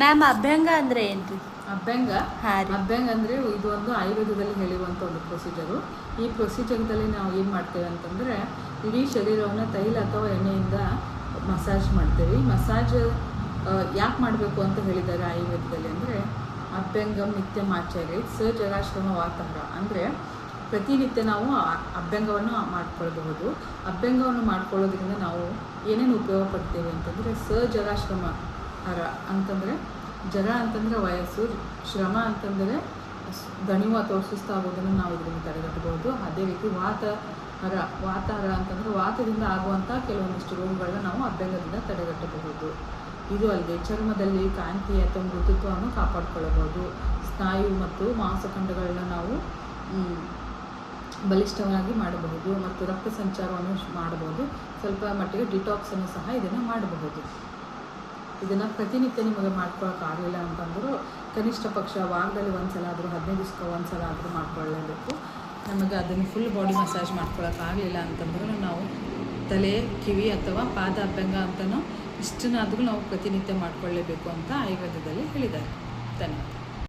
Ma'am ಅಭ್ಯಂಗ ಅಂದರೆ ಏನು? ಅಭ್ಯಂಗ ಹಾಂ ರೀ. ಅಭ್ಯಂಗ ಅಂದರೆ ಇದು ಒಂದು ಆಯುರ್ವೇದದಲ್ಲಿ ಹೇಳಿರುವಂಥ ಒಂದು ಪ್ರೊಸೀಜರು. ಈ ಪ್ರೊಸೀಜರ್ದಲ್ಲಿ ನಾವು ಏನು ಮಾಡ್ತೇವೆ ಅಂತಂದರೆ ಇಡೀ ಶರೀರವನ್ನು ತೈಲ ಅಥವಾ ಎಣ್ಣೆಯಿಂದ ಮಸಾಜ್ ಮಾಡ್ತೇವೆ. ಮಸಾಜ್ ಯಾಕೆ ಮಾಡಬೇಕು ಅಂತ ಹೇಳಿದ್ದಾರೆ ಆಯುರ್ವೇದದಲ್ಲಿ ಅಂದರೆ ಅಭ್ಯಂಗಂ ನಿತ್ಯಮಾಚಾರ್ಯ ಸ ಜರಾಶ್ರಮ ವಾತಾವರ ಅಂದರೆ ಪ್ರತಿನಿತ್ಯ ನಾವು ಅಭ್ಯಂಗವನ್ನು ಮಾಡ್ಕೊಳ್ಬಹುದು. ಅಭ್ಯಂಗವನ್ನು ಮಾಡ್ಕೊಳ್ಳೋದ್ರಿಂದ ನಾವು ಏನೇನು ಉಪಯೋಗ ಪಡ್ತೇವೆ ಅಂತಂದರೆ ಜರಾಶ್ರಮ ಹರ ಅಂತಂದರೆ ಜರ ಅಂತಂದರೆ ವಯಸ್ಸು, ಶ್ರಮ ಅಂತಂದರೆ ದಣಿವು ಅಥವಾ ಸುಸ್ತಾಗೋದನ್ನು ನಾವು ಇದರಿಂದ ತಡೆಗಟ್ಟಬಹುದು. ಅದೇ ರೀತಿ ವಾತಾಹರ ಅಂತಂದರೆ ವಾತದಿಂದ ಆಗುವಂಥ ಕೆಲವೊಂದಿಷ್ಟು ರೋಗಗಳನ್ನ ನಾವು ಅಭ್ಯಂಗದಿಂದ ತಡೆಗಟ್ಟಬಹುದು. ಇದು ಅಲ್ಲದೆ ಚರ್ಮದಲ್ಲಿ ಕಾಂತಿ ಅಥವಾ ಮೃದುತ್ವವನ್ನು ಕಾಪಾಡಿಕೊಳ್ಳಬಹುದು. ಸ್ನಾಯು ಮತ್ತು ಮಾಂಸಖಂಡಗಳನ್ನ ನಾವು ಬಲಿಷ್ಠವಾಗಿ ಮಾಡಬಹುದು ಮತ್ತು ರಕ್ತ ಸಂಚಾರವನ್ನು ಮಾಡಬಹುದು. ಸ್ವಲ್ಪ ಮಟ್ಟಿಗೆ ಡಿಟಾಕ್ಸನ್ನು ಸಹ ಇದನ್ನು ಮಾಡಬಹುದು. ಇದನ್ನು ಪ್ರತಿನಿತ್ಯ ನಿಮಗೆ ಮಾಡ್ಕೊಳ್ಳೋಕ್ಕಾಗಲಿಲ್ಲ ಅಂತಂದರೂ ಕನಿಷ್ಠ ಪಕ್ಷ ವಾರದಲ್ಲಿ ಒಂದ್ಸಲ ಆದರೂ 15 ದಿವಸಕ್ಕೆ ಒಂದ್ಸಲ ಆದರೂ ಮಾಡ್ಕೊಳ್ಳೇಬೇಕು. ನಮಗೆ ಅದನ್ನು ಫುಲ್ ಬಾಡಿ ಮಸಾಜ್ ಮಾಡ್ಕೊಳ್ಳೋಕ್ಕಾಗಲಿಲ್ಲ ಅಂತಂದ್ರೂ ನಾವು ತಲೆ, ಕಿವಿ ಅಥವಾ ಪಾದ ಅಭ್ಯಂಗ ಅಂತಲೂ ಇಷ್ಟನ್ನಾದರೂ ನಾವು ಪ್ರತಿನಿತ್ಯ ಮಾಡಿಕೊಳ್ಳೇಬೇಕು ಅಂತ ಆಯುರ್ವೇದದಲ್ಲಿ ಹೇಳಿದ್ದಾರೆ. ಧನ್ಯವಾದ.